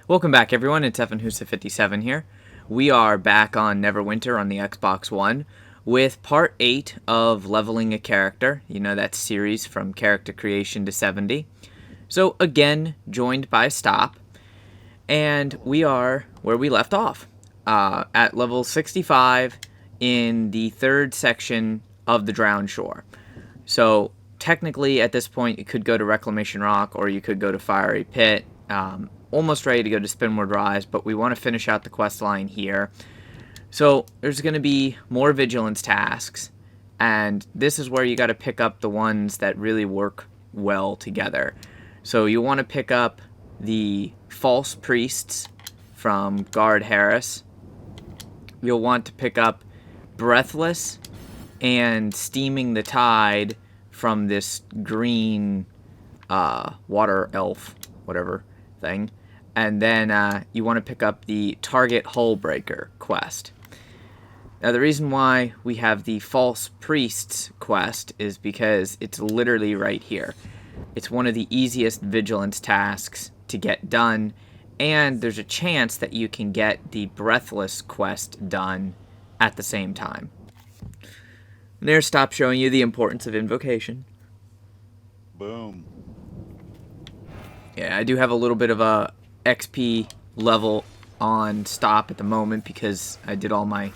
Welcome back, everyone. It's EvanHusa57 here. We are back on Neverwinter on the Xbox One with Part 8 of Leveling a Character. You know, that series from character creation to 70. So, again, joined by Stop. And we are where we left off, at level 65 in the third section of the Drowned Shore. So, technically, at this point, you could go to Reclamation Rock or you could go to Fiery Pit. Almost ready to go to Spinward Rise, but we want to finish out the quest line here. So there's going to be more vigilance tasks, and this is where you got to pick up the ones that really work well together. So you want to pick up the false priests from Guard Harris. You'll want to pick up Breathless and Steaming the Tide from this green water elf, whatever thing. And then you want to pick up the Target Hull Breaker quest. Now the reason why we have the False Priests quest is because it's literally right here. It's one of the easiest vigilance tasks to get done, and there's a chance that you can get the Breathless quest done at the same time. And there, stop showing you the importance of invocation. Boom. Yeah, I do have a little bit of a XP level on Stop at the moment because I did all my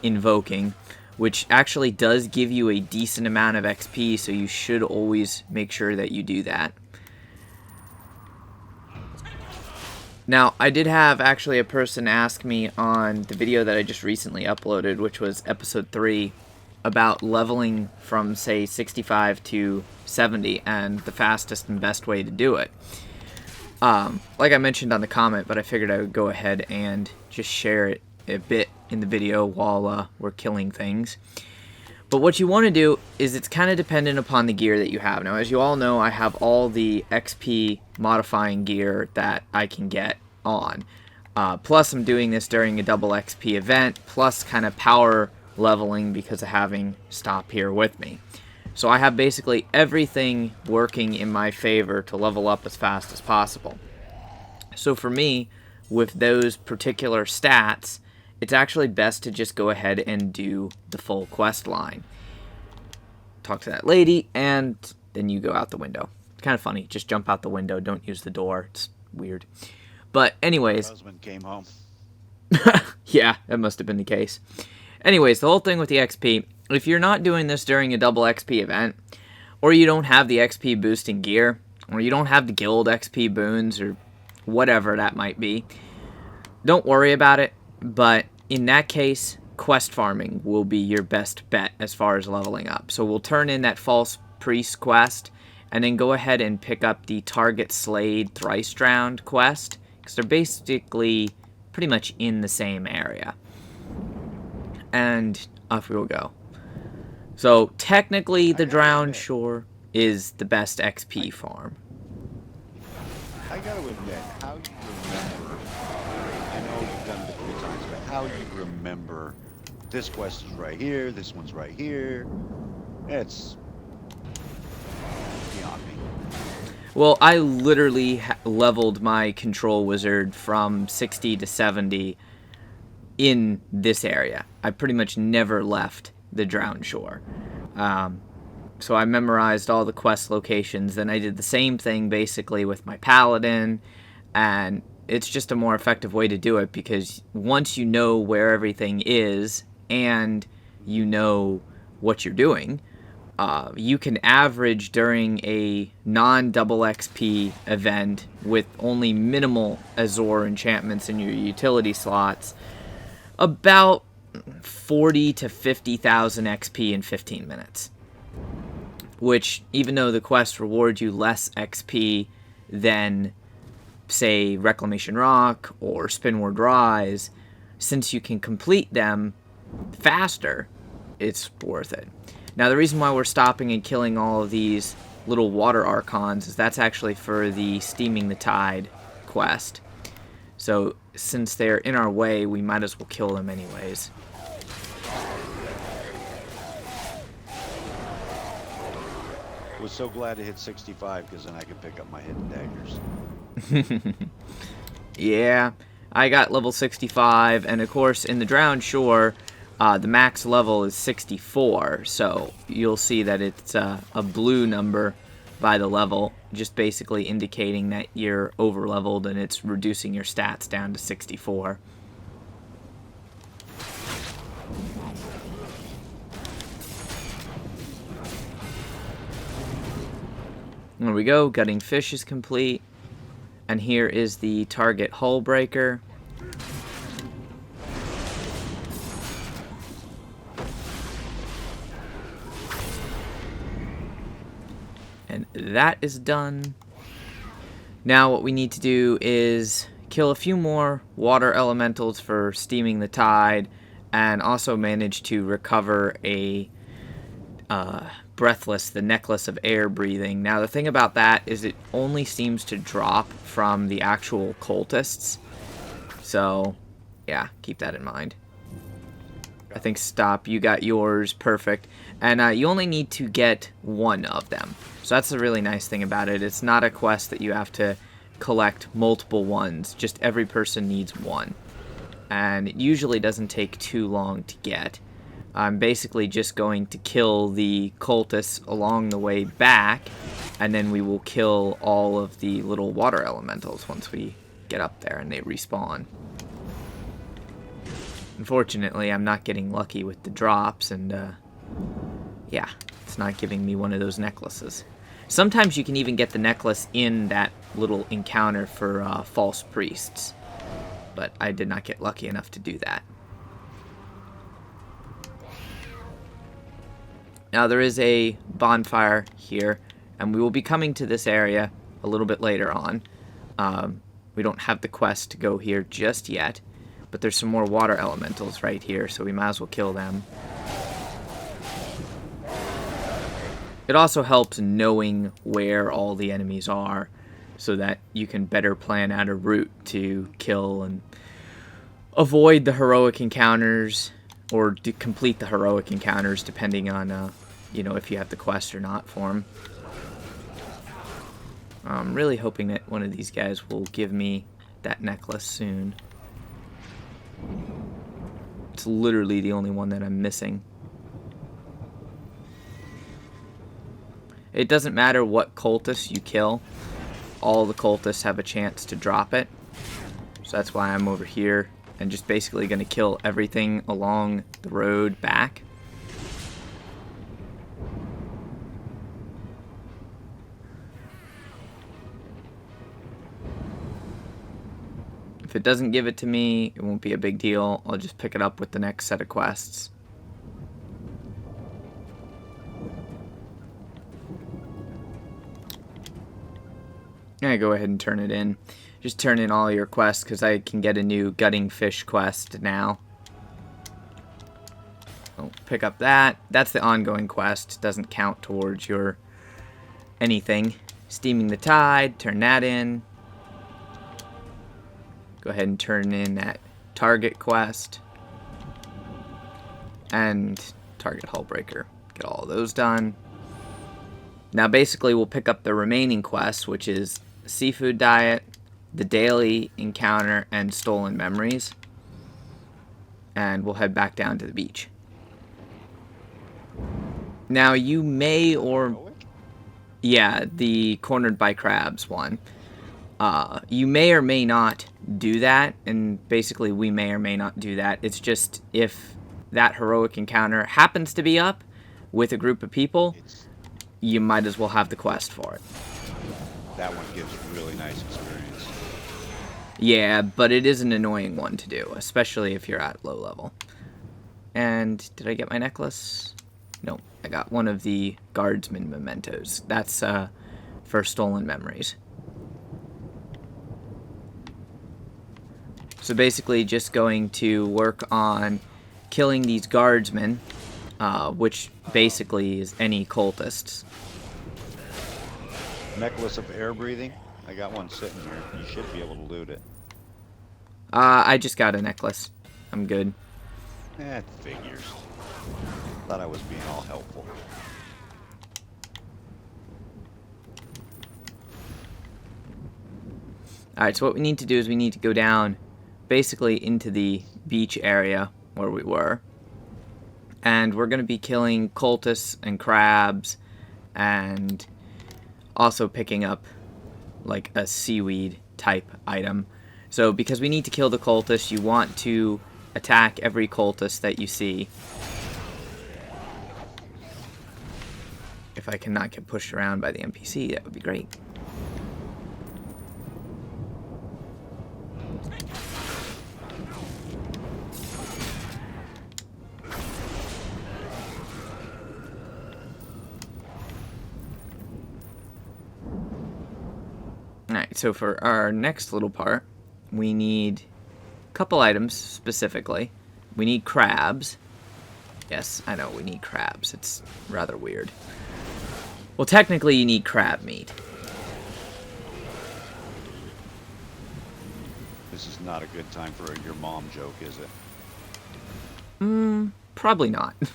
invoking, which actually does give you a decent amount of XP, so you should always make sure that you do that. Now, I did have actually a person ask me on the video that I just recently uploaded, which was episode 3, about leveling from, say, 65 to 70 and the fastest and best way to do it. Like I mentioned on the comment, but I figured I would go ahead and just share it a bit in the video while we're killing things. But what you want to do is it's kind of dependent upon the gear that you have. Now, as you all know, I have all the XP modifying gear that I can get on. Plus, I'm doing this during a double XP event, plus kind of power leveling because of having Stop here with me. So I have basically everything working in my favor to level up as fast as possible. So for me, with those particular stats, it's actually best to just go ahead and do the full quest line. Talk to that lady, and then you go out the window. It's kind of funny. Just jump out the window. Don't use the door. It's weird. But anyways. My husband came home. Yeah, that must have been the case. Anyways, the whole thing with the XP, if you're not doing this during a double XP event, or you don't have the XP boosting gear, or you don't have the guild XP boons, or whatever that might be, don't worry about it. But in that case, quest farming will be your best bet as far as leveling up. So we'll turn in that False Priest quest, and then go ahead and pick up the Target Slayed Thrice Drowned quest, because they're basically pretty much in the same area. And off we will go. So technically the Drowned Shore is the best XP farm. I gotta admit, how you remember, I know you've done it 3 times, but how you remember this quest is right here, this one's right here, it's beyond me. Well, I literally leveled my control wizard from 60 to 70 in this area. I pretty much never left the Drowned Shore. So I memorized all the quest locations, then I did the same thing basically with my paladin, and it's just a more effective way to do it because once you know where everything is and you know what you're doing, you can average during a non-double XP event with only minimal Azor enchantments in your utility slots about 40 to 50,000 XP in 15 minutes. Which, even though the quests reward you less XP than, say, Reclamation Rock or Spinward Rise, since you can complete them faster, it's worth it. Now, the reason why we're stopping and killing all of these little water archons is that's actually for the Steaming the Tide quest. So, since they're in our way, we might as well kill them anyways. I was so glad to hit 65 because then I could pick up my hidden daggers. Yeah, I got level 65, and of course in the Drowned Shore, the max level is 64, so you'll see that it's a blue number by the level, just basically indicating that you're over leveled and it's reducing your stats down to 64. There we go, gutting fish is complete. And here is the target hull breaker. And that is done. Now what we need to do is kill a few more water elementals for steaming the tide, and also manage to recover a breathless, the necklace of air breathing. Now the thing about that is it only seems to drop from the actual cultists. So yeah, keep that in mind. I think stop, you got yours, perfect. And you only need to get one of them. So that's the really nice thing about it. It's not a quest that you have to collect multiple ones. Just every person needs one. And it usually doesn't take too long to get. I'm basically just going to kill the cultists along the way back, and then we will kill all of the little water elementals once we get up there and they respawn. Unfortunately, I'm not getting lucky with the drops, and yeah, it's not giving me one of those necklaces. Sometimes you can even get the necklace in that little encounter for false priests, but I did not get lucky enough to do that. Now there is a bonfire here, and we will be coming to this area a little bit later on. We don't have the quest to go here just yet, but there's some more water elementals right here, so we might as well kill them. It also helps knowing where all the enemies are, so that you can better plan out a route to kill and avoid the heroic encounters, or to complete the heroic encounters, depending on, you know, if you have the quest or not for them. I'm really hoping that one of these guys will give me that necklace soon. It's literally the only one that I'm missing. It doesn't matter what cultist you kill. All the cultists have a chance to drop it. So that's why I'm over here and just basically going to kill everything along the road back. If it doesn't give it to me, it won't be a big deal. I'll just pick it up with the next set of quests. Yeah, go ahead and turn it in. Just turn in all your quests, because I can get a new gutting fish quest now. So pick up that. That's the ongoing quest. It doesn't count towards your anything. Steaming the tide, turn that in. Go ahead and turn in that target quest. And target hull breaker. Get all those done. Now basically we'll pick up the remaining quests, which is seafood diet, the daily encounter, and stolen memories. And we'll head back down to the beach. Now you may or... Yeah, the cornered by crabs one. You may or may not do that, and basically we may or may not do that. It's just if that heroic encounter happens to be up with a group of people, you might as well have the quest for it. That one gives really nice experience. Yeah, but it is an annoying one to do, especially if you're at low level. And did I get my necklace? No, I got one of the guardsman mementos. That's for stolen memories. So basically just going to work on killing these guardsmen, which basically is any cultists. Necklace of air breathing. I got one sitting here. You should be able to loot it. I just got a necklace. I'm good. That figures. Thought I was being all helpful. Alright, so what we need to do is we need to go down basically into the beach area where we were. And we're going to be killing cultists and crabs and also picking up like a seaweed type item. So because we need to kill the cultists, you want to attack every cultist that you see. If I cannot get pushed around by the NPC, that would be great. Alright, so for our next little part, we need a couple items specifically. We need crabs. Yes, I know, we need crabs. It's rather weird. Well, technically you need crab meat. This is not a good time for your mom joke, is it? Probably not. Okay.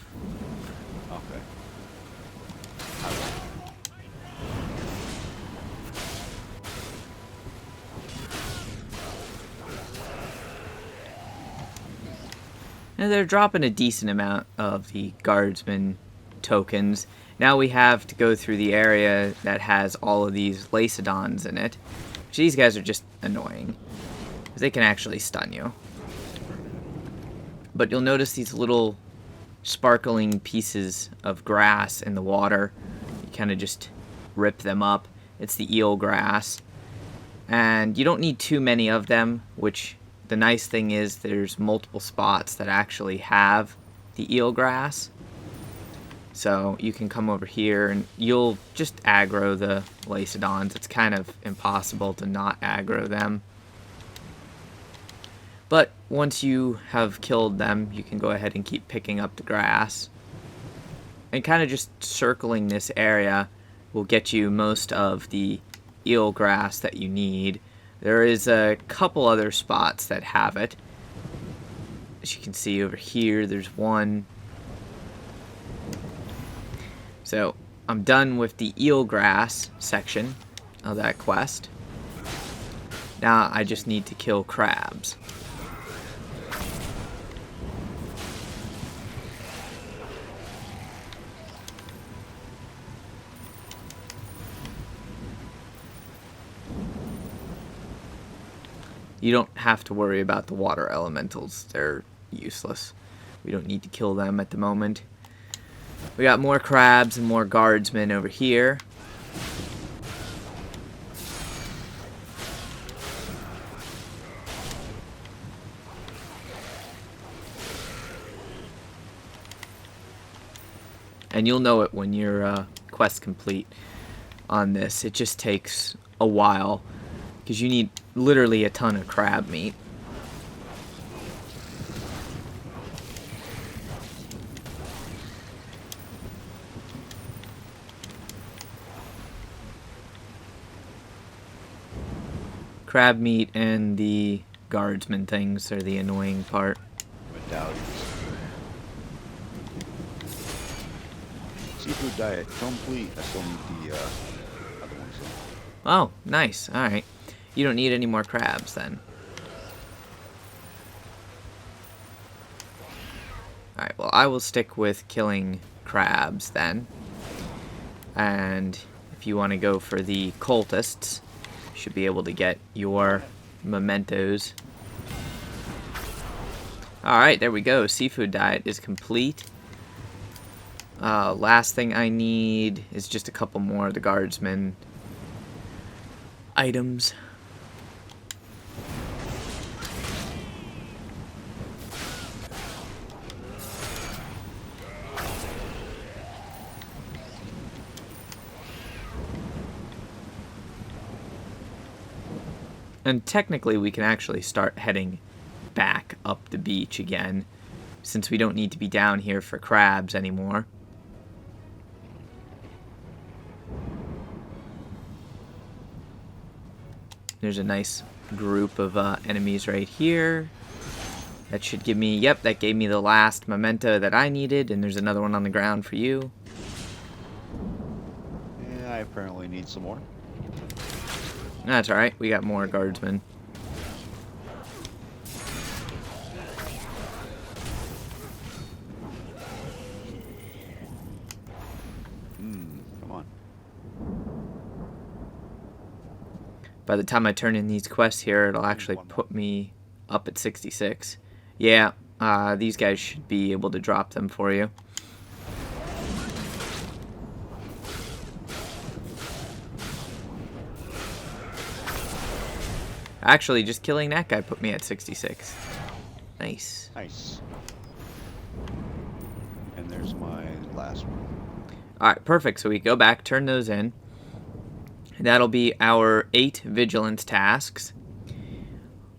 And they're dropping a decent amount of the guardsman tokens. Now we have to go through the area that has all of these lacedons in it. Which these guys are just annoying, because they can actually stun you. But you'll notice these little sparkling pieces of grass in the water. You kind of just rip them up. It's the eel grass. And you don't need too many of them, which the nice thing is there's multiple spots that actually have the eel grass. So you can come over here and you'll just aggro the lacedons. It's kind of impossible to not aggro them. But once you have killed them, you can go ahead and keep picking up the grass. And kind of just circling this area will get you most of the eel grass that you need. There is a couple other spots that have it. As you can see over here, there's one. So I'm done with the eelgrass section of that quest. Now I just need to kill crabs. You don't have to worry about the water elementals. They're useless. We don't need to kill them at the moment. We got more crabs and more guardsmen over here. And you'll know it when your quest complete on this. It just takes a while because you need literally a ton of crab meat. Crab meat and the guardsman things are the annoying part. Medallions. Seafood diet complete. I still need the other ones though. Oh, nice. Alright. You don't need any more crabs then. Alright, well I will stick with killing crabs then. And if you want to go for the cultists, you should be able to get your mementos. Alright, there we go. Seafood diet is complete. Last thing I need is just a couple more of the guardsmen items. And technically we can actually start heading back up the beach again, since we don't need to be down here for crabs anymore. There's a nice group of enemies right here. That should give me, yep, that gave me the last memento that I needed, and there's another one on the ground for you. Yeah, I apparently need some more. That's alright, we got more guardsmen. Come on. By the time I turn in these quests here, it'll actually put me up at 66. Yeah, these guys should be able to drop them for you. Actually, just killing that guy put me at 66. Nice. Nice. And there's my last one. Alright, perfect. So we go back, turn those in. That'll be our 8 vigilance tasks,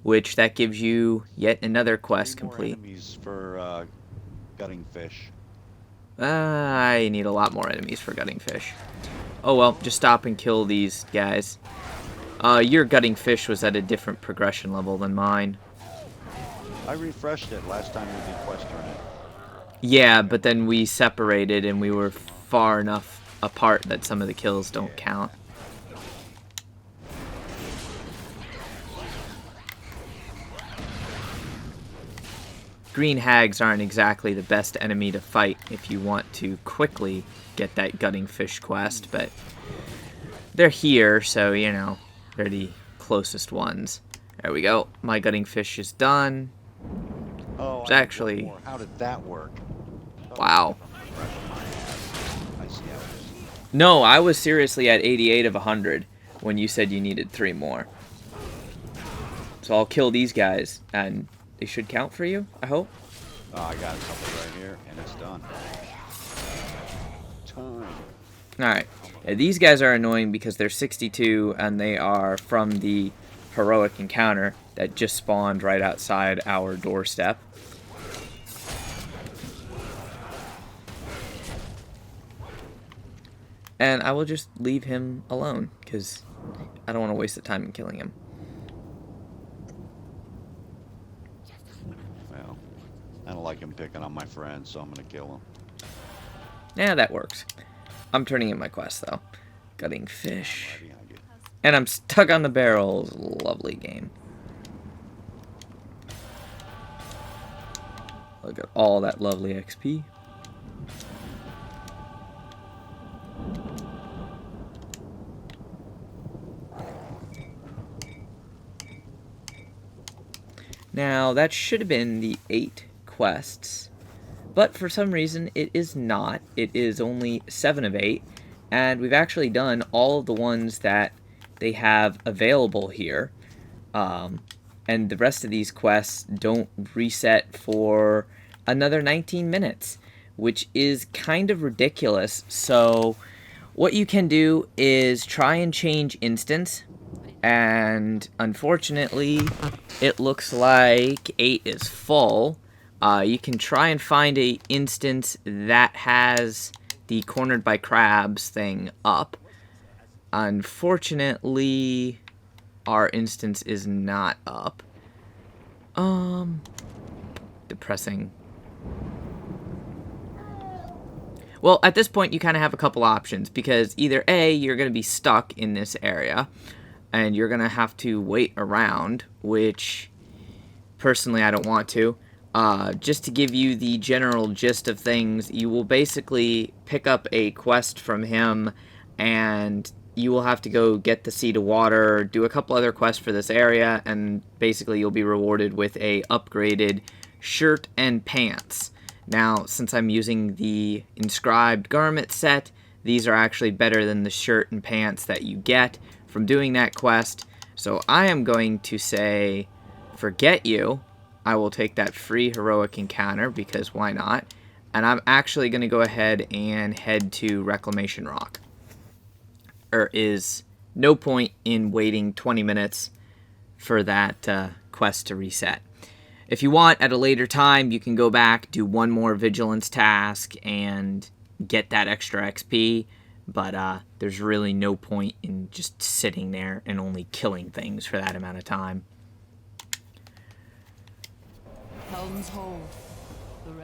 which that gives you yet another quest complete. Enemies for gutting fish. I need a lot more enemies for gutting fish. Oh well, just stop and kill these guys. Your gutting fish was at a different progression level than mine. I refreshed it last time we did quest turn it. Yeah, but then we separated and we were far enough apart that some of the kills don't count. Green hags aren't exactly the best enemy to fight if you want to quickly get that gutting fish quest, but they're here, so, you know, they're the closest ones. There we go. My gutting fish is done. Oh, It's actually... How did that work? Wow. I see how it is. No, I was seriously at 88 of 100 when you said you needed 3 more. So I'll kill these guys, and they should count for you, I hope. Oh, I got a couple right here, and it's done. Time. Alright. Yeah, these guys are annoying because they're 62, and they are from the heroic encounter that just spawned right outside our doorstep. And I will just leave him alone, because I don't want to waste the time in killing him. Well, I don't like him picking on my friends, so I'm going to kill him. Yeah, that works. I'm turning in my quest, though. Gutting fish. Right behind you. And I'm stuck on the barrels. Lovely game. Look at all that lovely XP. Now, that should have been the 8 quests, but for some reason it is not. It is only 7 of 8, and we've actually done all of the ones that they have available here, and the rest of these quests don't reset for another 19 minutes, which is kind of ridiculous. So what you can do is try and change instance, and unfortunately it looks like 8 is full. You can try and find a instance that has the cornered by crabs thing up. Unfortunately, our instance is not up. Depressing. Well, at this point you kind of have a couple options, because either A, you're going to be stuck in this area and you're going to have to wait around, which personally I don't want to. Just to give you the general gist of things, you will basically pick up a quest from him, and you will have to go get the Seed of Water, do a couple other quests for this area, and basically you'll be rewarded with a upgraded shirt and pants. Now, since I'm using the inscribed garment set, these are actually better than the shirt and pants that you get from doing that quest. So I am going to say, forget you. I will take that free heroic encounter, because why not? And I'm actually going to go ahead and head to Reclamation Rock. There is no point in waiting 20 minutes for that quest to reset. If you want, at a later time, you can go back, do one more vigilance task, and get that extra XP. But there's really no point in just sitting there and only killing things for that amount of time. Helm's Hold.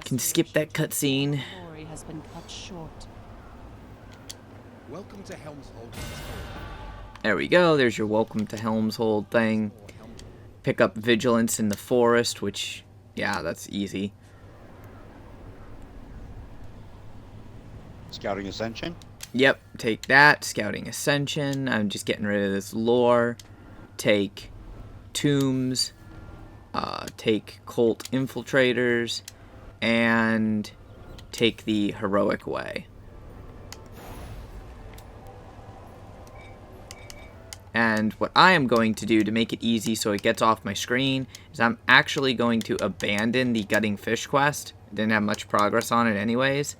Can skip that cutscene. Story has been cut short. Welcome to Helm's Hold. There we go. There's your welcome to Helm's Hold thing. Pick up Vigilance in the forest, which, yeah, that's easy. Scouting Ascension? Yep, take that. Scouting Ascension. I'm just getting rid of this lore. Take Tombs. Take Cult Infiltrators. And take the Heroic Way. And what I am going to do to make it easy so it gets off my screen is I'm actually going to abandon the Gutting Fish quest. Didn't have much progress on it anyways.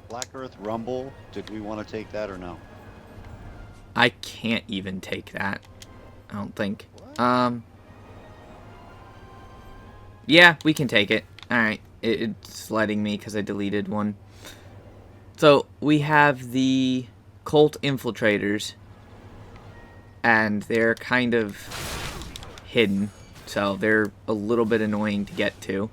Black Earth Rumble, did we want to take that or no? I can't even take that. I don't think. What? Yeah, we can take it. Alright, it's letting me because I deleted one. So, we have the Cult Infiltrators, and they're kind of hidden, so they're a little bit annoying to get to.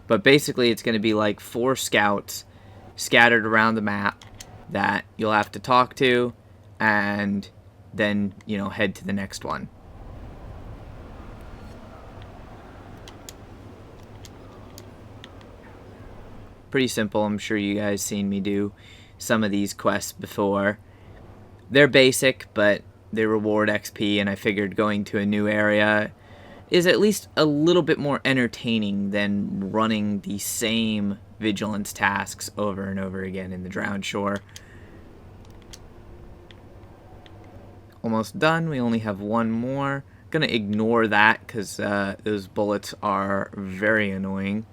But basically it's going to be like 4 scouts scattered around the map that you'll have to talk to, and then, you know, head to the next one. Pretty simple. I'm sure you guys seen me do some of these quests before. They're basic, but they reward XP, and I figured going to a new area is at least a little bit more entertaining than running the same vigilance tasks over and over again in the Drowned Shore. Almost done. We only have one more. Gonna ignore that because those bullets are very annoying.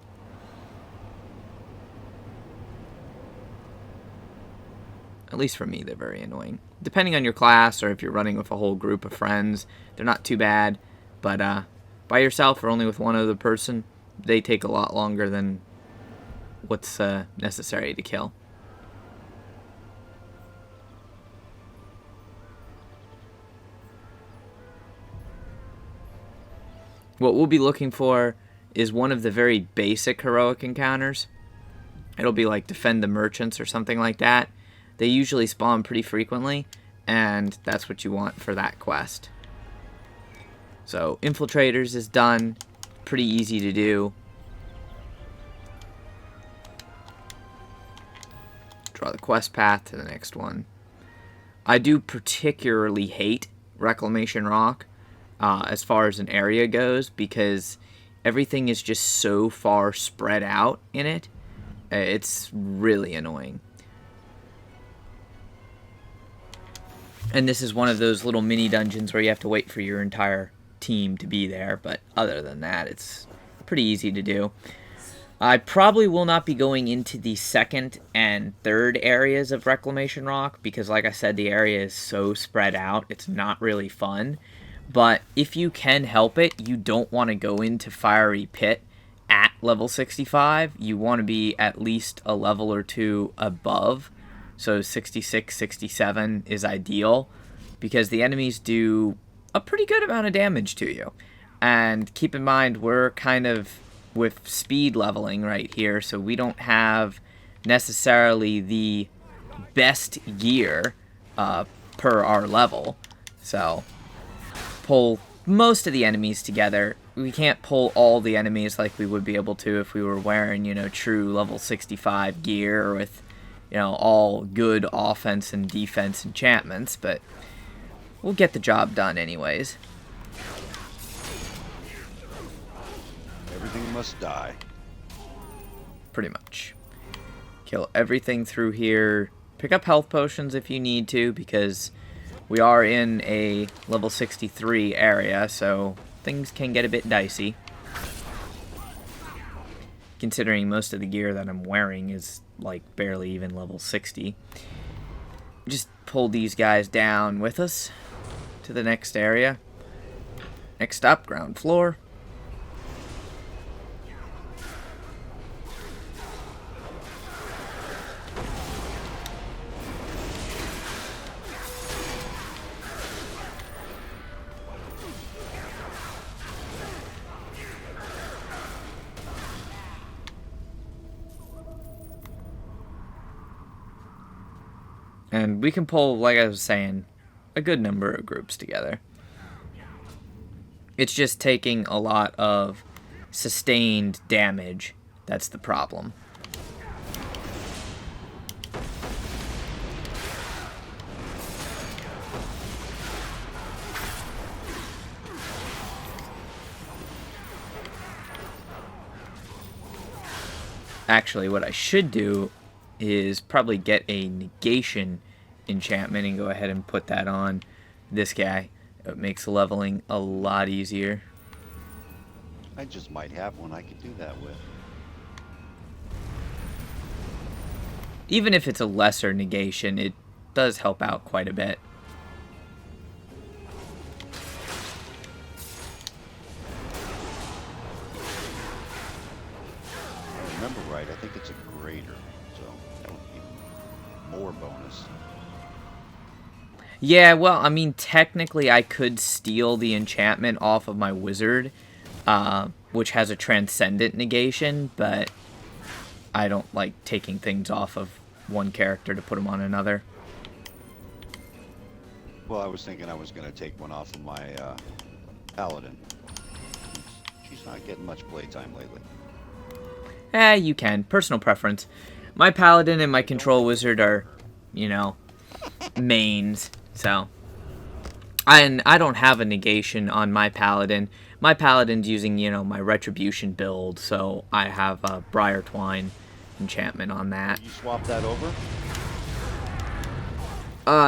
At least for me, they're very annoying. Depending on your class, or if you're running with a whole group of friends, they're not too bad. But by yourself or only with one other person, they take a lot longer than what's necessary to kill. What we'll be looking for is one of the very basic heroic encounters. It'll be like defend the merchants or something like that. They usually spawn pretty frequently, and that's what you want for that quest. So infiltrators is done. Pretty easy to do. Draw the quest path to the next one. I do particularly hate Reclamation Rock as far as an area goes, because everything is just so far spread out in it. It's really annoying. And this is one of those little mini dungeons where you have to wait for your entire team to be there, but other than that, it's pretty easy to do. I probably will not be going into the second and third areas of Reclamation Rock because, like I said, the area is so spread out, it's not really fun. But if you can help it, you don't want to go into Fiery Pit at level 65. You want to be at least a level or two above. So 66, 67 is ideal, because the enemies do a pretty good amount of damage to you. And keep in mind, we're kind of with speed leveling right here, so we don't have necessarily the best gear per our level. So pull most of the enemies together. We can't pull all the enemies like we would be able to if we were wearing, you know, true level 65 gear or with, you know, all good offense and defense enchantments, but we'll get the job done anyways. Everything must die. Pretty much. Kill everything through here. Pick up health potions if you need to, because we are in a level 63 area, so things can get a bit dicey. Considering most of the gear that I'm wearing is like barely even level 60. Just pull these guys down with us to the next area. Next up, ground floor. And we can pull, like I was saying, a good number of groups together. It's just taking a lot of sustained damage that's the problem. Actually, what I should do is probably get a negation enchantment and go ahead and put that on this guy. It makes leveling a lot easier. I just might have one I could do that with. Even if it's a lesser negation, it does help out quite a bit. If I remember right, I think it's a greater, so that would be more bonus. Yeah, well, I mean, technically I could steal the enchantment off of my wizard, which has a transcendent negation, but I don't like taking things off of one character to put them on another. Well, I was thinking I was going to take one off of my paladin. She's not getting much playtime lately. You can. Personal preference. My paladin and my control wizard are, you know, mains. So, and I don't have a negation on my paladin. My paladin's using, you know, my retribution build, so I have a Briar Twine enchantment on that. You swap that over?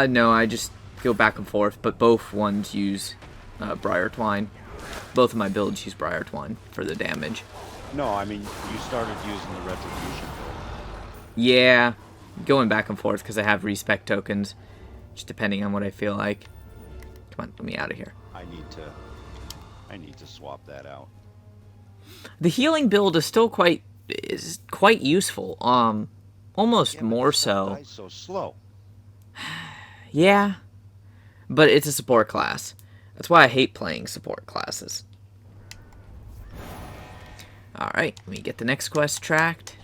No, I just go back and forth, but both ones use Briar Twine. Both of my builds use Briar Twine for the damage. No, I mean, you started using the retribution build. Yeah, going back and forth because I have respec tokens, just depending on what I feel like. Come on, let me out of here. I need to swap that out. The healing build is still quite useful. Almost Yeah, but more this stuff so. dies so slow. Yeah, but it's a support class. That's why I hate playing support classes. Alright, let me get the next quest tracked.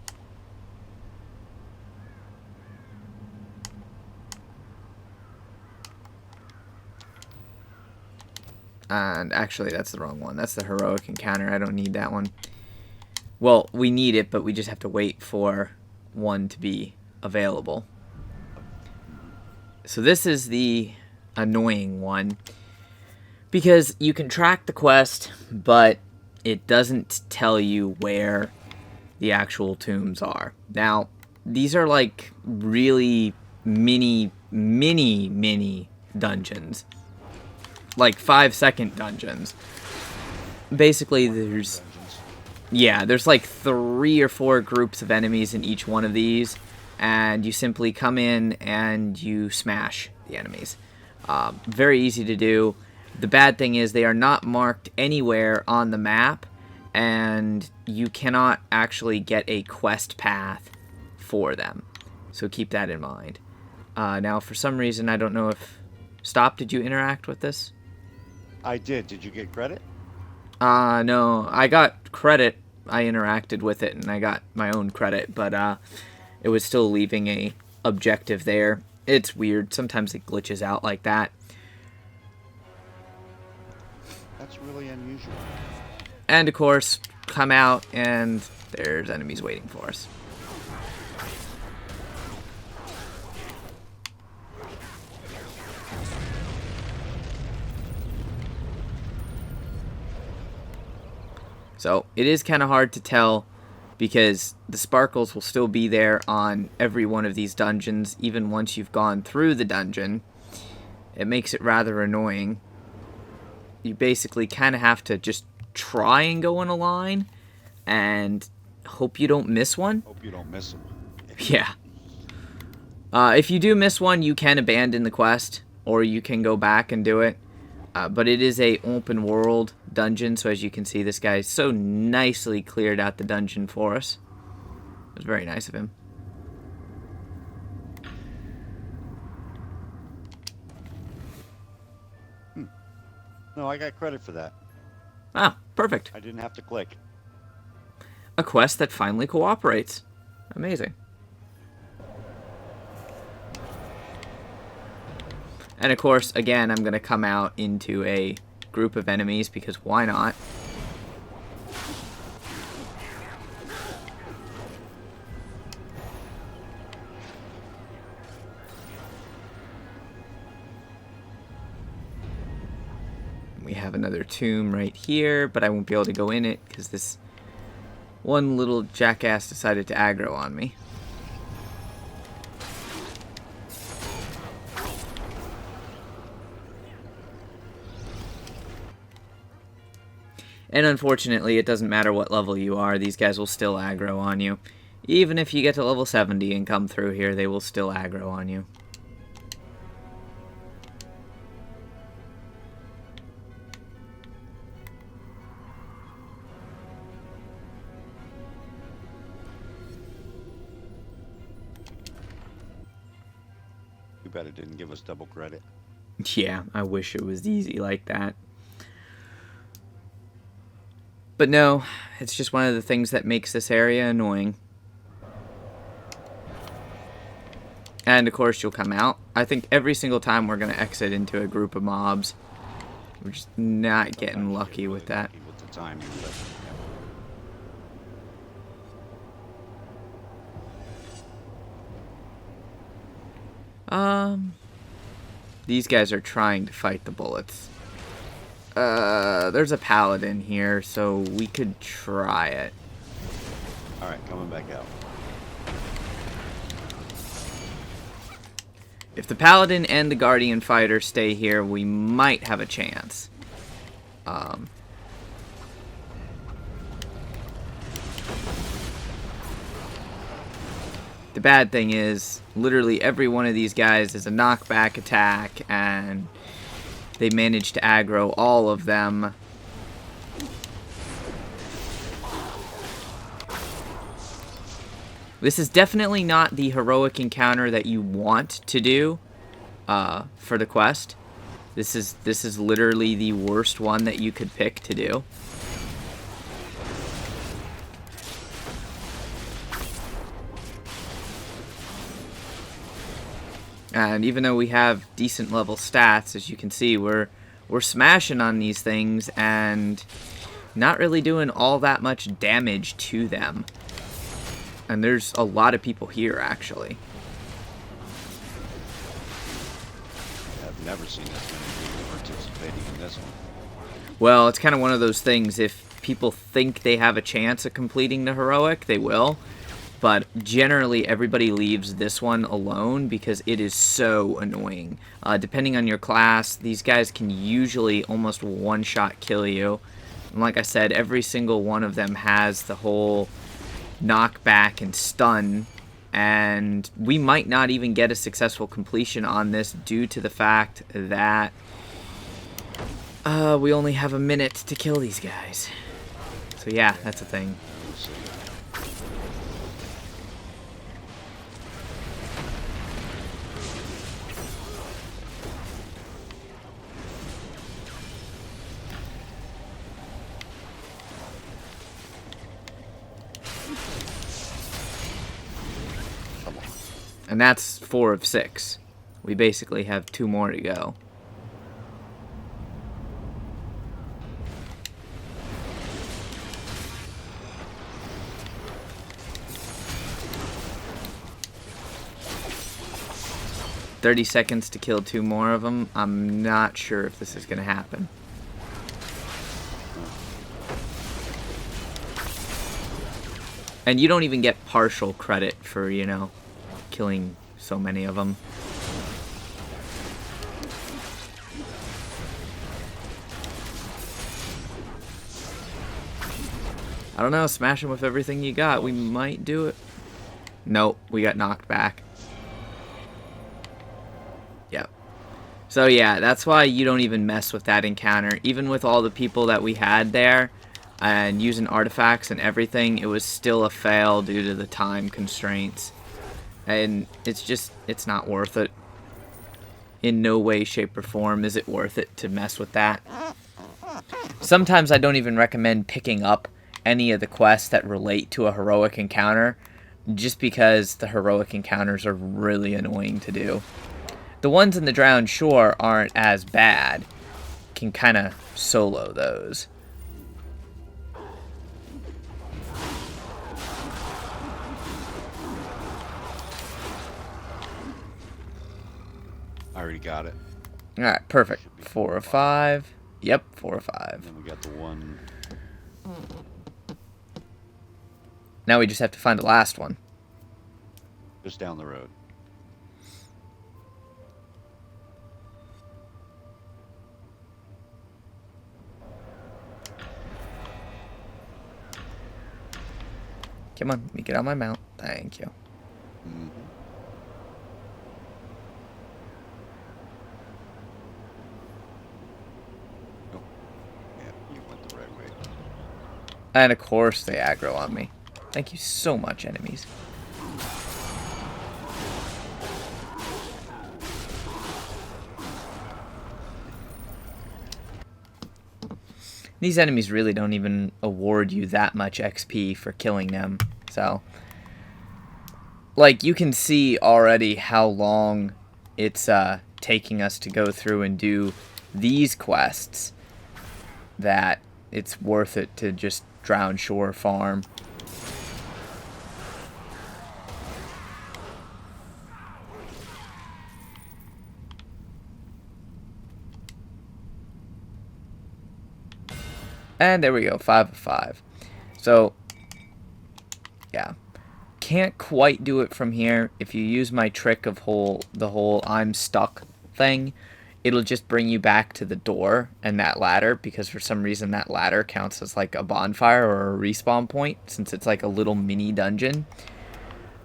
And actually, that's the wrong one. That's the heroic encounter. I don't need that one. Well, we need it, but we just have to wait for one to be available. So this is the annoying one. Because you can track the quest, but it doesn't tell you where the actual tombs are. Now, these are like really mini dungeons. Like 5-second dungeons. Basically, there's like 3 or 4 groups of enemies in each one of these, and you simply come in and you smash the enemies. Very easy to do. The bad thing is they are not marked anywhere on the map, and you cannot actually get a quest path for them. So keep that in mind. Now, for some reason, I don't know if... Stop, did you interact with this? I did. Did you get credit? No. I got credit. I interacted with it, and I got my own credit, but it was still leaving a objective there. It's weird. Sometimes it glitches out like that. That's really unusual. And, of course, come out, and there's enemies waiting for us. So, it is kind of hard to tell because the sparkles will still be there on every one of these dungeons, even once you've gone through the dungeon. It makes it rather annoying. You basically kind of have to just try and go in a line and hope you don't miss one. Hope you don't miss them. Yeah. If you do miss one, you can abandon the quest, or you can go back and do it. But it is a open world dungeon, so as you can see, this guy so nicely cleared out the dungeon for us. It was very nice of him. No, I got credit for that. Ah, perfect. I didn't have to click. A quest that finally cooperates. Amazing. And of course, again, I'm going to come out into a group of enemies because why not? We have another tomb right here, but I won't be able to go in it because this one little jackass decided to aggro on me. And unfortunately, it doesn't matter what level you are, these guys will still aggro on you. Even if you get to level 70 and come through here, they will still aggro on you. Too bad it didn't give us double credit. Yeah, I wish it was easy like that. But no, it's just one of the things that makes this area annoying. And of course you'll come out. I think every single time we're going to exit into a group of mobs. We're just not getting lucky with that. With the timing, but These guys are trying to fight the bullets. There's a paladin here, so we could try it. Alright, coming back out. If the paladin and the guardian fighter stay here, we might have a chance. The bad thing is, literally every one of these guys is a knockback attack, and they managed to aggro all of them. This is definitely not the heroic encounter that you want to do for the quest. This is literally the worst one that you could pick to do. And even though we have decent level stats, as you can see, we're smashing on these things and not really doing all that much damage to them. And there's a lot of people here, actually. I've never seen this many people participating in this one. Well, it's kind of one of those things. If people think they have a chance of completing the heroic, they will. But generally, everybody leaves this one alone because it is so annoying. Depending on your class, these guys can usually almost one-shot kill you. And like I said, every single one of them has the whole knockback and stun. And we might not even get a successful completion on this due to the fact that we only have a minute to kill these guys. So yeah, that's a thing. And that's 4 of 6. We basically have 2 more to go. "30 seconds to kill 2 more of them. I'm not sure if this is going to happen. And you don't even get partial credit for, you know, killing so many of them. I don't know, smash them with everything you got. We might do it. Nope, we got knocked back. Yep. So yeah, that's why you don't even mess with that encounter. Even with all the people that we had there, and using artifacts and everything, it was still a fail due to the time constraints. And it's not worth it. In no way, shape, or form is it worth it to mess with that. Sometimes I don't even recommend picking up any of the quests that relate to a heroic encounter, just because the heroic encounters are really annoying to do. The ones in the Drowned Shore aren't as bad. Can kind of solo those. I already got it. Alright, perfect. 4 or 5. Yep, 4 or 5. Then we got the one. Now we just have to find the last one. Just down the road. Come on, let me get on my mount. Thank you. Mm-hmm. Oh, yeah, you went the right way. And of course they aggro on me. Thank you so much, enemies. These enemies really don't even award you that much XP for killing them. So, like, you can see already how long it's taking us to go through and do these quests, that it's worth it to just Drowned Shore farm. And there we go, 5 of 5. So, yeah. Can't quite do it from here. If you use my trick of the whole I'm stuck thing, it'll just bring you back to the door and that ladder, because for some reason that ladder counts as like a bonfire or a respawn point, since it's like a little mini dungeon.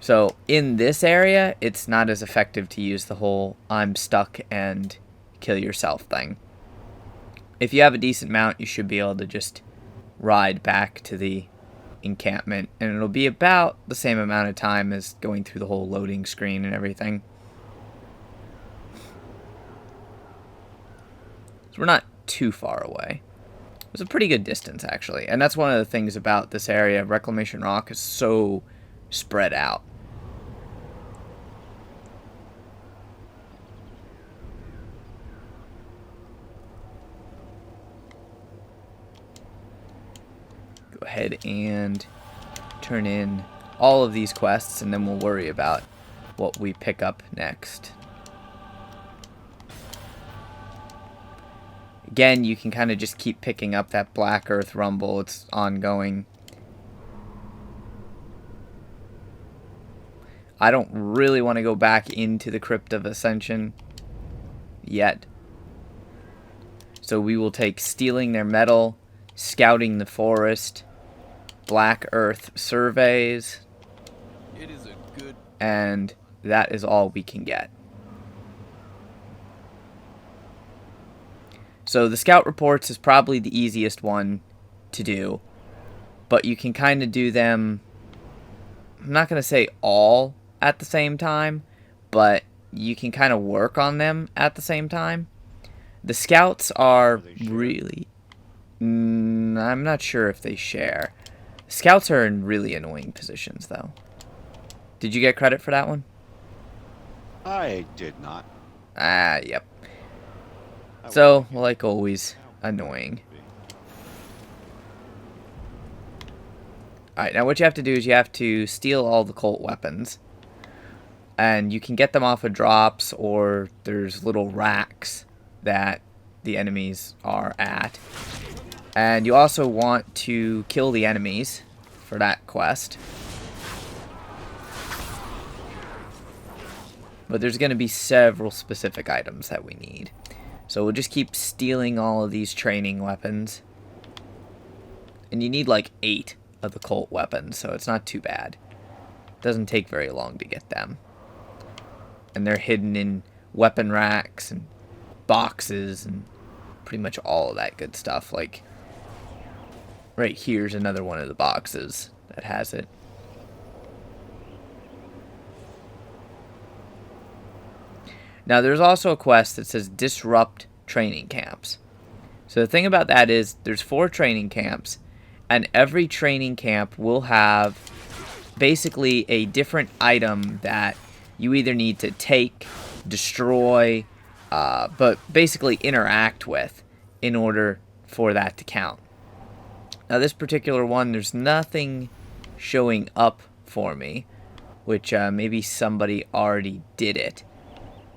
So in this area, it's not as effective to use the whole I'm stuck and kill yourself thing. If you have a decent mount, you should be able to just ride back to the encampment, and it'll be about the same amount of time as going through the whole loading screen and everything. So we're not too far away. It was a pretty good distance, actually, and that's one of the things about this area. Reclamation Rock is so spread out. Go ahead and turn in all of these quests, and then we'll worry about what we pick up next. Again, you can kind of just keep picking up that Black Earth Rumble. It's ongoing. I don't really want to go back into the Crypt of Ascension yet. So we will take stealing their metal, scouting the forest, Black Earth surveys, It is a good and that is all we can get. So the scout reports is probably the easiest one to do, but you can kind of do them, I'm not going to say all at the same time, but you can kind of work on them at the same time. The scouts are really, I'm not sure if they share. Scouts are in really annoying positions, though. Did you get credit for that one? I did not. Ah, yep. So, like always, annoying. Alright, now what you have to do is you have to steal all the cult weapons. And you can get them off of drops, or there's little racks that the enemies are at. And you also want to kill the enemies for that quest. But there's going to be several specific items that we need. So we'll just keep stealing all of these training weapons. And you need like 8 of the cult weapons, so it's not too bad. It doesn't take very long to get them. And they're hidden in weapon racks and boxes and pretty much all of that good stuff. Like, right here's another one of the boxes that has it. Now, there's also a quest that says Disrupt Training Camps. So the thing about that is there's 4 training camps, and every training camp will have basically a different item that you either need to take destroy, but basically interact with in order for that to count. Now this particular one, there's nothing showing up for me, which maybe somebody already did it.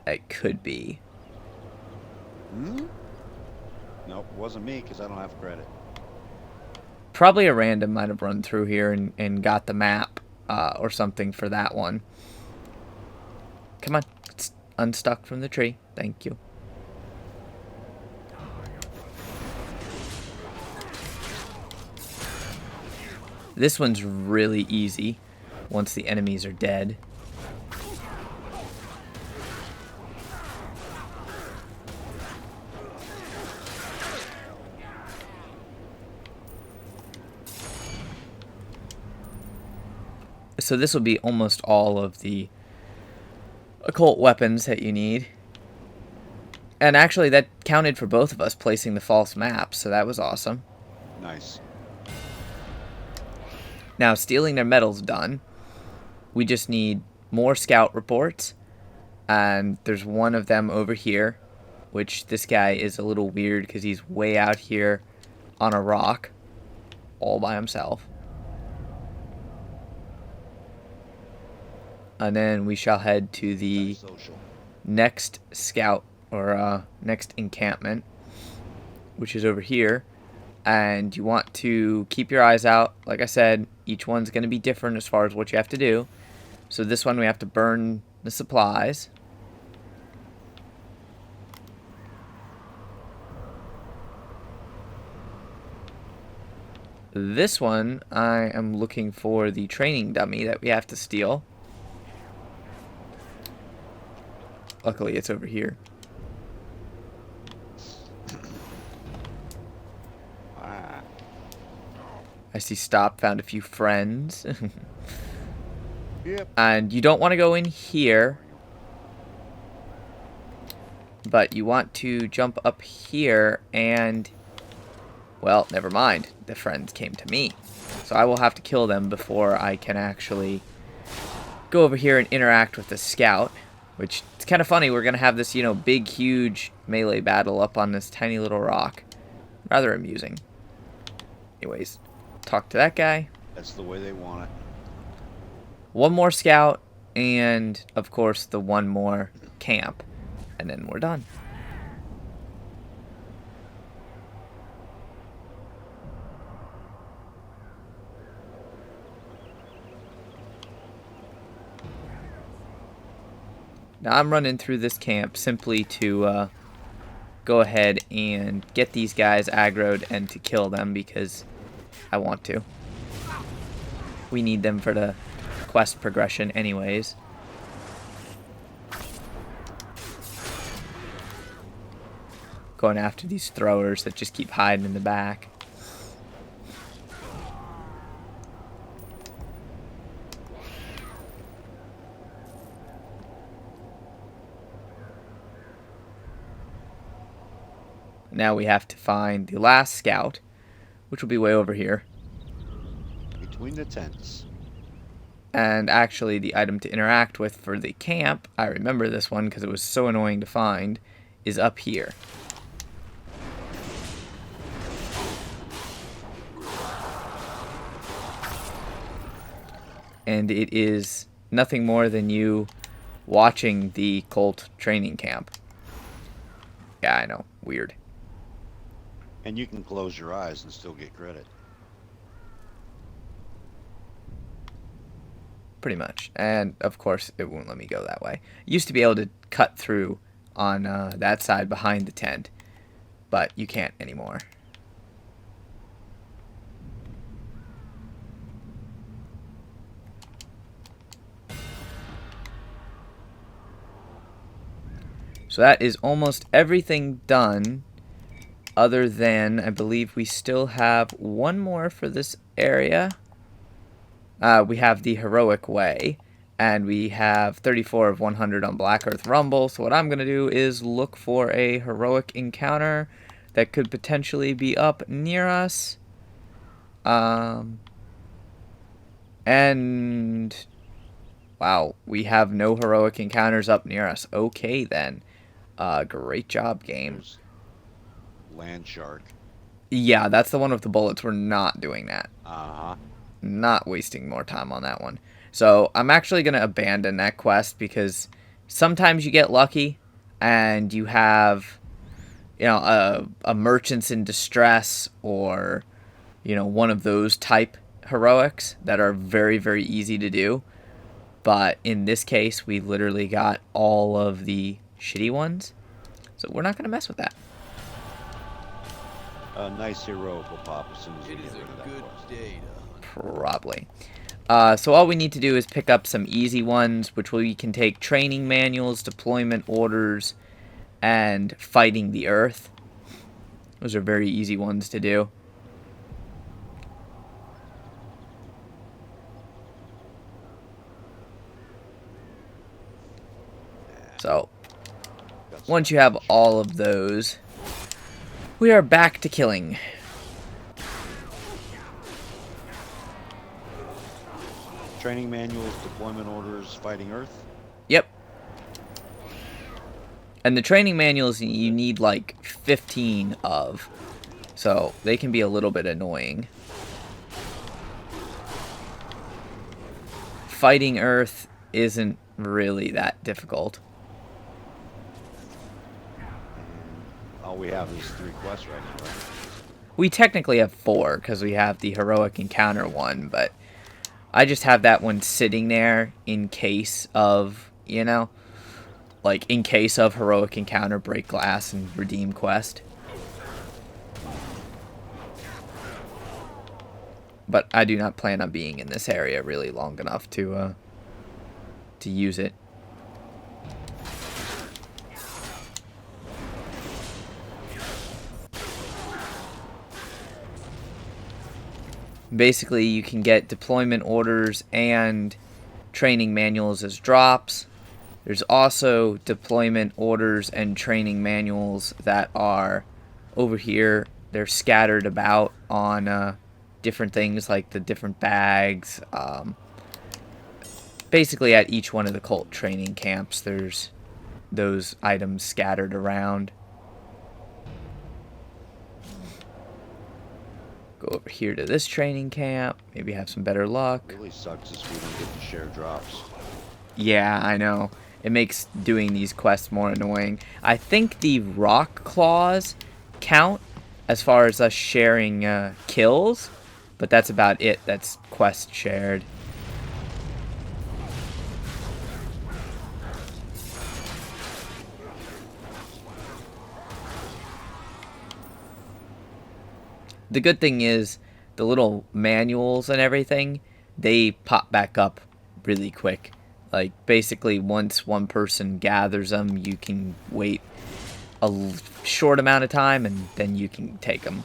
It could be. Nope, wasn't me because I don't have credit. Probably a random might have run through here and got the map or something for that one. Come on, it's unstuck from the tree. Thank you. This one's really easy once the enemies are dead. So this will be almost all of the occult weapons that you need. And actually that counted for both of us placing the false maps, so that was awesome. Nice. Now stealing their metal's done. We just need more scout reports. And there's one of them over here, which this guy is a little weird because he's way out here on a rock all by himself. And then we shall head to the next scout or next encampment, which is over here. And you want to keep your eyes out. Like I said, each one's going to be different as far as what you have to do. So this one we have to burn the supplies. This one, I am looking for the training dummy that we have to steal. Luckily, it's over here. I see stop, found a few friends. Yep. And you don't want to go in here. But you want to jump up here and... Well, never mind. The friends came to me. So I will have to kill them before I can actually go over here and interact with the scout. Which, it's kind of funny, we're going to have this, you know, big, huge melee battle up on this tiny little rock. Rather amusing. Anyways, talk to that guy. That's the way they want it. One more scout, and, of course, the one more camp. And then we're done. Now I'm running through this camp simply to go ahead and get these guys aggroed and to kill them because I want to. We need them for the quest progression anyways. Going after these throwers that just keep hiding in the back. Now we have to find the last scout, which will be way over here. Between the tents. And actually the item to interact with for the camp, I remember this one because it was so annoying to find, is up here. And it is nothing more than you watching the cult training camp. Yeah, I know. Weird. And you can close your eyes and still get credit. Pretty much. And, of course, it won't let me go that way. Used to be able to cut through on that side behind the tent. But you can't anymore. So that is almost everything done, other than, I believe we still have one more for this area. We have the Heroic Way, and we have 34 of 100 on Black Earth Rumble. So what I'm going to do is look for a heroic encounter that could potentially be up near us. And Wow, we have no heroic encounters up near us. Okay, then. Great job, game. There's land shark. Yeah, that's the one with the bullets. We're not doing that. Uh-huh. Not wasting more time on that one. So I'm actually going to abandon that quest because sometimes you get lucky and you have, a merchants in distress or, one of those type heroics that are very, very easy to do. But in this case, we literally got all of the shitty ones. So we're not going to mess with that. A nice heroic will pop as soon as we It get is rid of a that good quest. day to hunt. Probably. So all we need to do is pick up some easy ones, which we can take training manuals, deployment orders, and fighting the earth. Those are very easy ones to do. So Got some once you have all of those, we are back to killing. training manuals, deployment orders, fighting Earth. Yep. And the training manuals you need like 15 of. So they can be a little bit annoying. Fighting Earth isn't really that difficult. All we have is 3 quests right now, right? We technically have 4 because we have the heroic encounter one, but I just have that one sitting there in case of, like in case of heroic encounter, break glass, and redeem quest. But I do not plan on being in this area really long enough to use it. Basically, you can get deployment orders and training manuals as drops. There's also deployment orders and training manuals that are over here. They're scattered about on different things like the different bags. Basically, at each one of the cult training camps, there's those items scattered around. Go over here to this training camp. Maybe have some better luck. Really sucks if we don't get to share drops. Yeah, I know. It makes doing these quests more annoying. I think the rock claws count as far as us sharing kills, but that's about it. That's quest shared. The good thing is the little manuals and everything, they pop back up really quick. Like basically once one person gathers them, you can wait a short amount of time and then you can take them.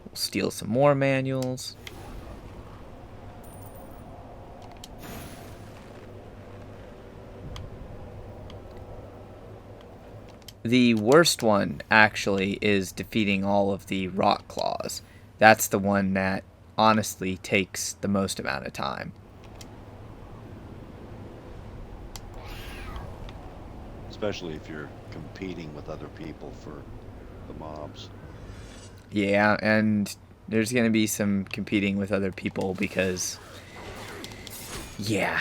We'll steal some more manuals. The worst one, actually, is defeating all of the rock claws. That's the one that, honestly, takes the most amount of time. Especially if you're competing with other people for the mobs. Yeah, and there's going to be some competing with other people because, yeah,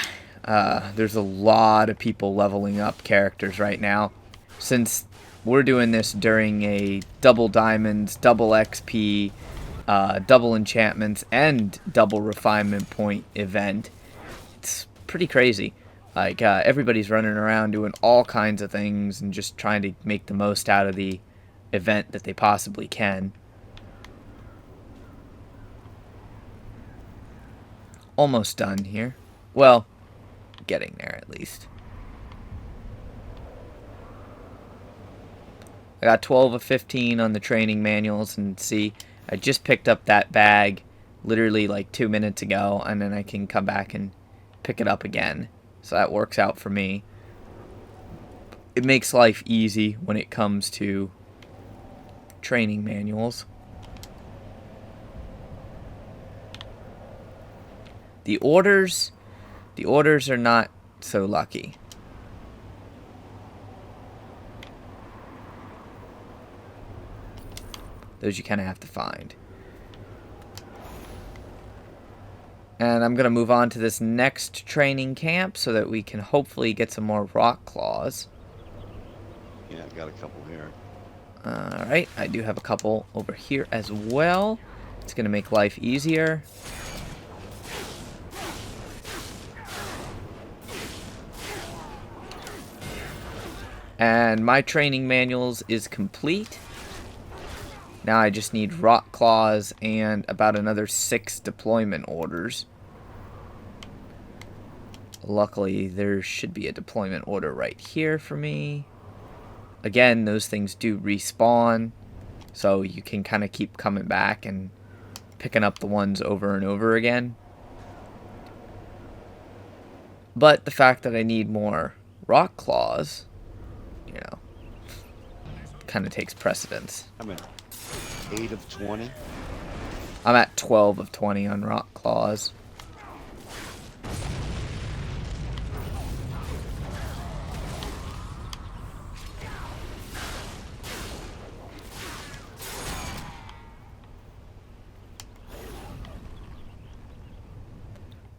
there's a lot of people leveling up characters right now. Since we're doing this during a double diamonds, double XP, double enchantments, and double refinement point event, it's pretty crazy. Like, everybody's running around doing all kinds of things and just trying to make the most out of the event that they possibly can. Almost done here. Well, getting there at least. I got 12 of 15 on the training manuals, and see, I just picked up that bag literally like 2 minutes ago, and then I can come back and pick it up again. So that works out for me. It makes life easy when it comes to training manuals. The orders are not so lucky. Those you kind of have to find. And I'm going to move on to this next training camp so that we can hopefully get some more rock claws. Yeah, I got a couple here. Alright, I do have a couple over here as well. It's going to make life easier. And my training manuals is complete. Now I just need rock claws and about another 6 deployment orders. Luckily, there should be a deployment order right here for me. Again, those things do respawn, so you can kind of keep coming back and picking up the ones over and over again. But the fact that I need more rock claws, you know, kind of takes precedence. I'm at 8 of 20. I'm at 12 of 20 on rock claws.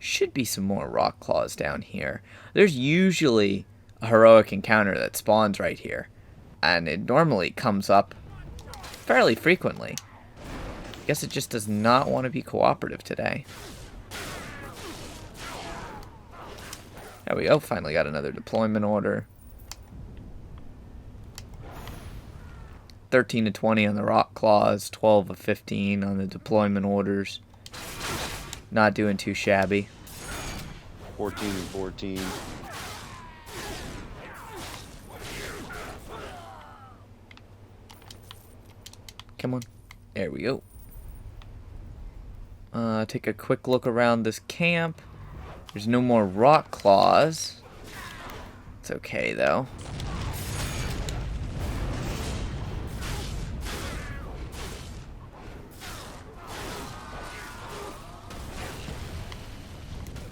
Should be some more rock claws down here. There's usually a heroic encounter that spawns right here, and it normally comes up fairly frequently. I guess it just does not want to be cooperative today. There we go, finally got another deployment order. 13 to 20 on the rock claws, 12 of 15 on the deployment orders. Not doing too shabby. 14 and 14. Come on. There we go. Take a quick look around this camp. There's no more rock claws. It's okay, though.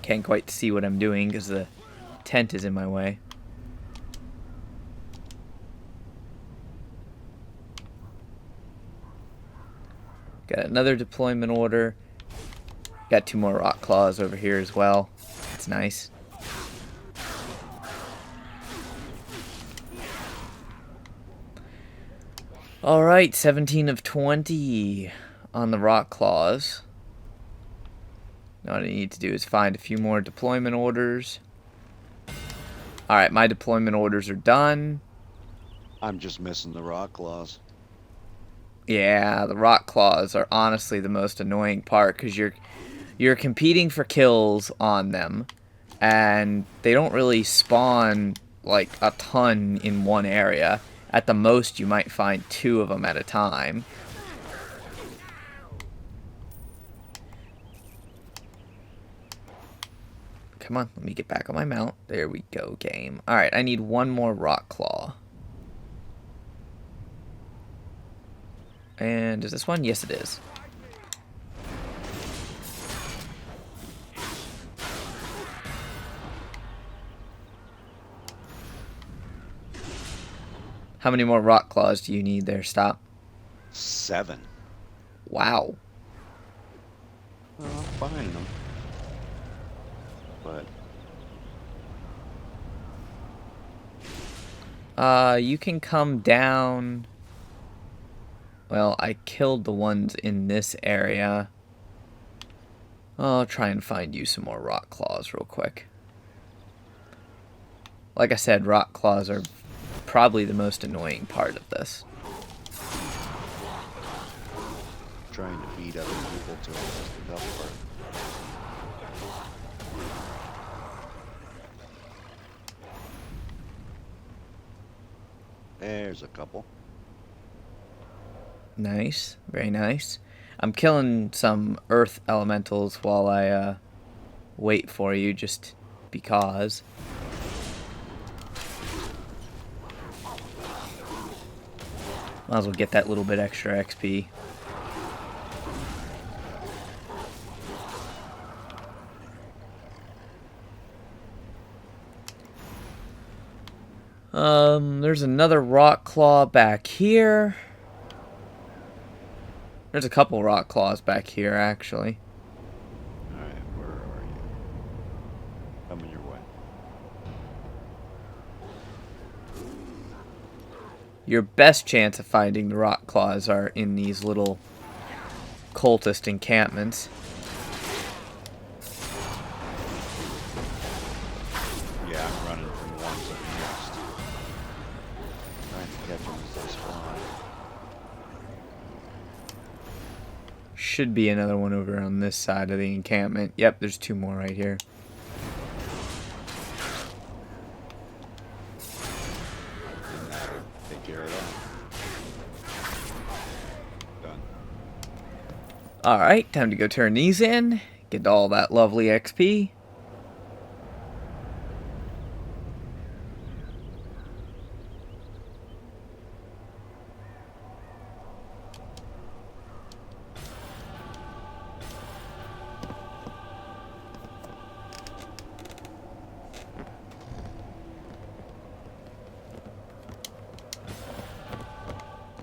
Can't quite see what I'm doing because the tent is in my way. Got another deployment order. Got 2 more rock claws over here as well. That's nice. Alright, 17 of 20 on the rock claws. Now what I need to do is find a few more deployment orders. Alright, my deployment orders are done. I'm just missing the rock claws. Yeah, the rock claws are honestly the most annoying part because you're competing for kills on them, and they don't really spawn like a ton in one area. At the most, you might find 2 of them at a time. Come on, let me get back on my mount. There we go, game. Alright, I need 1 more rock claw. And is this one? Yes, it is. How many more rock claws do you need there? Stop. 7. Wow. Well, I'm finding them. But You can come down. Well, I killed the ones in this area. I'll try and find you some more rock claws real quick. Like I said, rock claws are probably the most annoying part of this. trying to beat other people to it. That's the tough part. There's a couple. Nice. Very nice. I'm killing some earth elementals while I wait for you, just because. Might as well get that little bit extra XP. There's another rock claw back here. There's a couple rock claws back here, actually. Alright, where are you? Coming your way. Your best chance of finding the rock claws are in these little cultist encampments. Yeah, I'm running from the ones up next. Trying to catch them as they spawn. Should be another one over on this side of the encampment. Yep, there's two more right here. Take care of that. Done. Alright, time to go turn these in. Get all that lovely XP.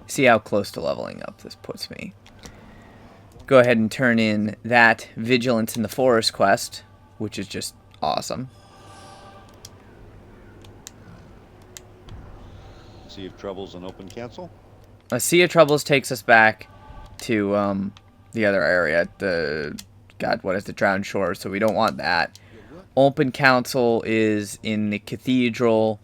See how close to leveling up this puts me. Go ahead and turn in that Vigilance in the Forest quest, which is just awesome. Sea of Troubles and Open Cancel? A Sea of Troubles takes us back to the other area, the Drowned Shore, so we don't want that. Open Council is in the Cathedral,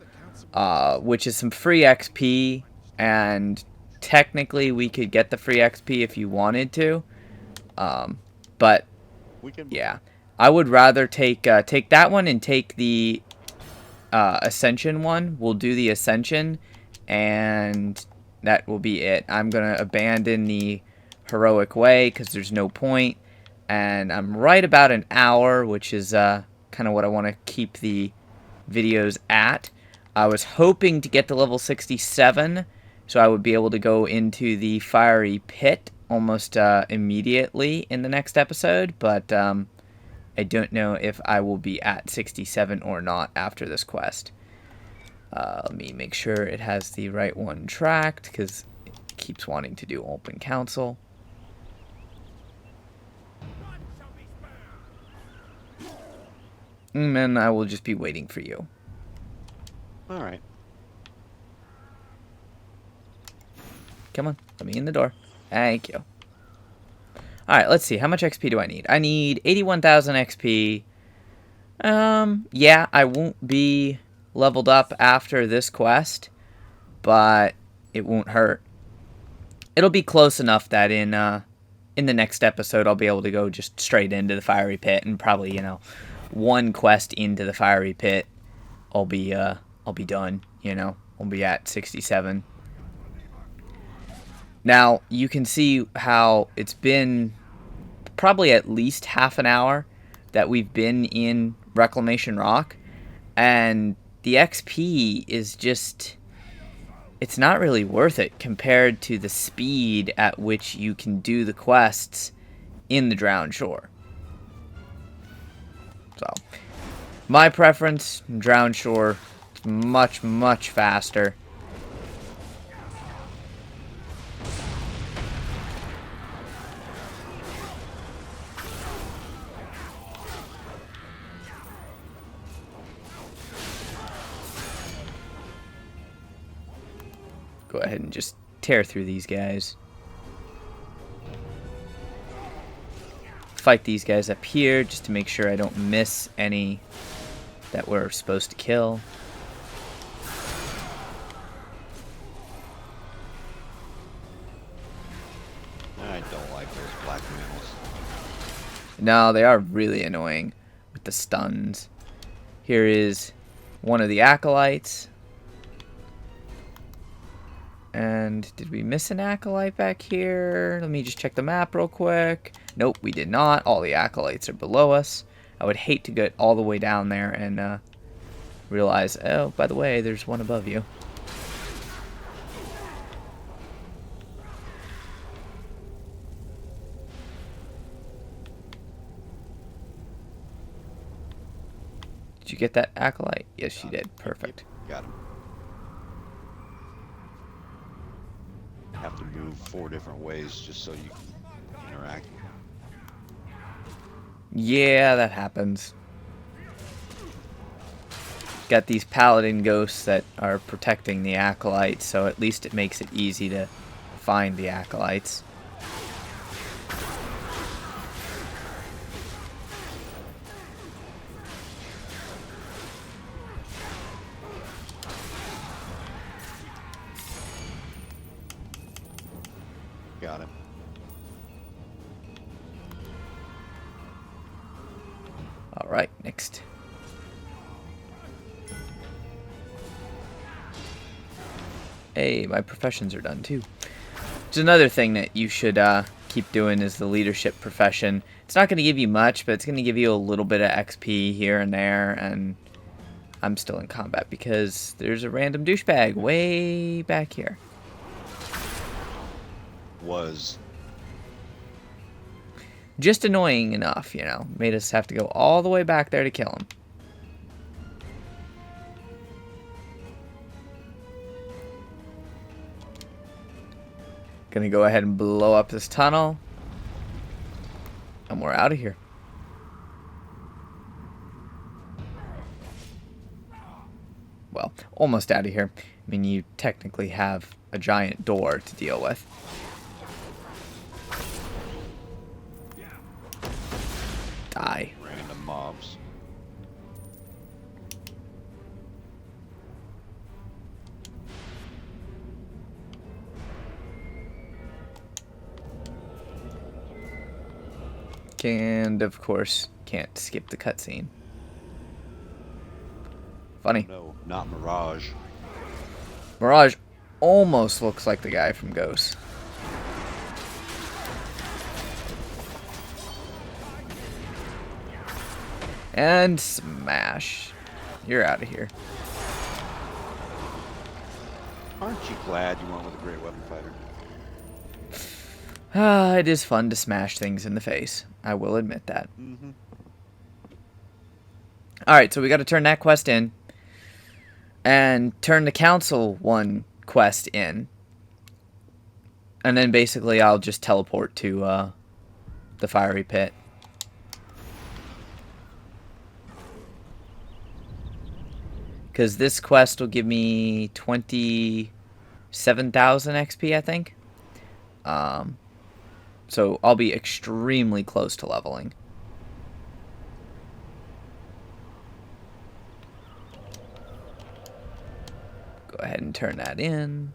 which is some free XP, and technically we could get the free XP if you wanted to, but We can. yeah, I would rather take that one and take the Ascension one. We'll do the Ascension, and that will be it. I'm gonna abandon the Heroic Way because there's no point, and I'm right about an hour, which is kind of what I want to keep the videos at. I was hoping to get to level 67, so I would be able to go into the Fiery Pit almost immediately in the next episode, but I don't know if I will be at 67 or not after this quest. Let me make sure it has the right one tracked, because it keeps wanting to do Open Council. And then I will just be waiting for you. Alright. Come on, let me in the door. Thank you. Alright, let's see. How much XP do I need? I need 81,000 XP. Yeah, I won't be leveled up after this quest, but it won't hurt. It'll be close enough that in the next episode I'll be able to go just straight into the Fiery Pit, and probably, you know, one quest into the Fiery Pit, I'll be done, you know. I'll be at 67. Now, you can see how it's been probably at least half an hour that we've been in Reclamation Rock, and the XP is just, it's not really worth it compared to the speed at which you can do the quests in the Drowned Shore. So, my preference, Drowned Shore, is much, much faster. Go ahead and just tear through these guys. Fight these guys up here just to make sure I don't miss any that we're supposed to kill. I don't like those black males. No, they are really annoying with the stuns. Here is one of the acolytes. And did we miss an acolyte back here? Let me just check the map real quick. Nope, we did not. All the acolytes are below us. I would hate to get all the way down there and realize, oh, by the way, there's one above you. get that acolyte? Yes, you did. Perfect. Got him. Have to move 4 different ways just so you can interact. Yeah, that happens. Got these paladin ghosts that are protecting the acolytes, so at least it makes it easy to find the acolytes. Got it. Alright, next. Hey, my professions are done too. It's another thing that you should keep doing is the leadership profession. It's not going to give you much, but it's going to give you a little bit of XP here and there, and I'm still in combat because there's a random douchebag way back here. Was Just annoying enough, you know. Made us have to go all the way back there to kill him. Gonna go ahead and blow up this tunnel. And we're out of here. Well, almost out of here. I mean, you technically have a giant door to deal with. Die. random mobs. And, of course, can't skip the cutscene. Funny. No, not Mirage. Mirage almost looks like the guy from Ghost. And smash. You're out of here. Aren't you glad you went with a great weapon fighter? It is fun to smash things in the face. I will admit that. Mm-hmm. Alright, so we got to turn that quest in. And turn the Council 1 quest in. And then basically I'll just teleport to the Fiery Pit. Because this quest will give me 27,000 XP, I think. So I'll be extremely close to leveling. Go ahead and turn that in.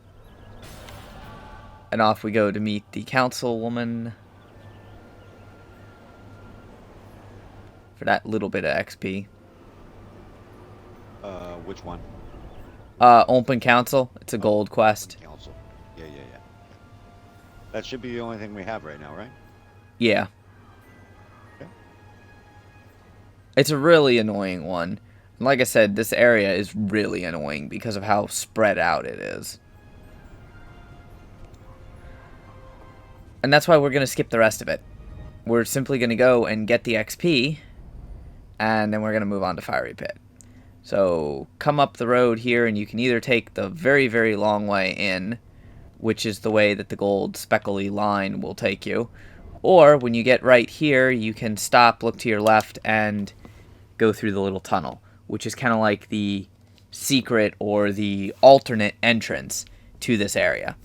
And off we go to meet the councilwoman. For that little bit of XP. Which one? Open Council. It's a gold quest. Council. Yeah. That should be the only thing we have right now, right? Yeah. Okay. It's a really annoying one. And like I said, this area is really annoying because of how spread out it is. And that's why we're going to skip the rest of it. We're simply going to go and get the XP, and then we're going to move on to Fiery Pit. So come up the road here, and you can either take the very, very long way in, which is the way that the gold speckly line will take you. Or when you get right here, you can stop, look to your left, and go through the little tunnel, which is kind of like the secret or the alternate entrance to this area.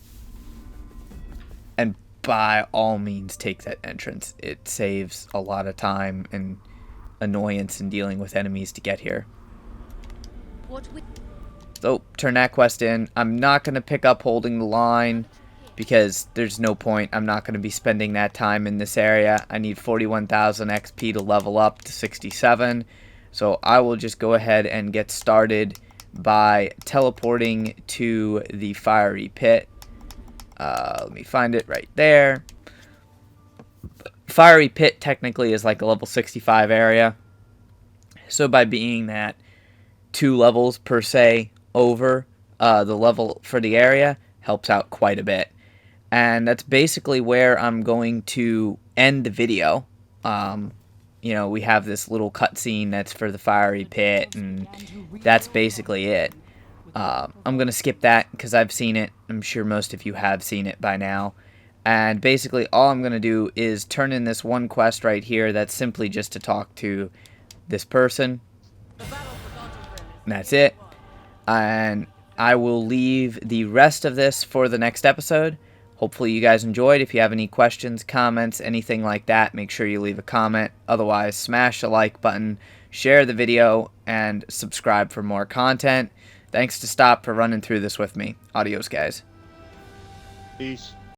And by all means, take that entrance. It saves a lot of time and annoyance in dealing with enemies to get here. So, turn that quest in. I'm not going to pick up holding the line because there's no point. I'm not going to be spending that time in this area. I need 41,000 XP to level up to 67. So, I will just go ahead and get started by teleporting to the Fiery Pit. Let me find it right there. Fiery Pit technically is like a level 65 area. So, by being that 2 levels per se over the level for the area helps out quite a bit. And that's basically where I'm going to end the video. you know, we have this little cutscene that's for the fiery pit, and that's basically it. I'm going to skip that because I've seen it. I'm sure most of you have seen it by now. And basically all I'm going to do is turn in this one quest right here that's simply just to talk to this person. And that's it. And I will leave the rest of this for the next episode. Hopefully you guys enjoyed. If you have any questions, comments, anything like that, make sure you leave a comment. Otherwise, smash the like button, share the video, and subscribe for more content. Thanks to Stop for running through this with me. Adios, guys. Peace.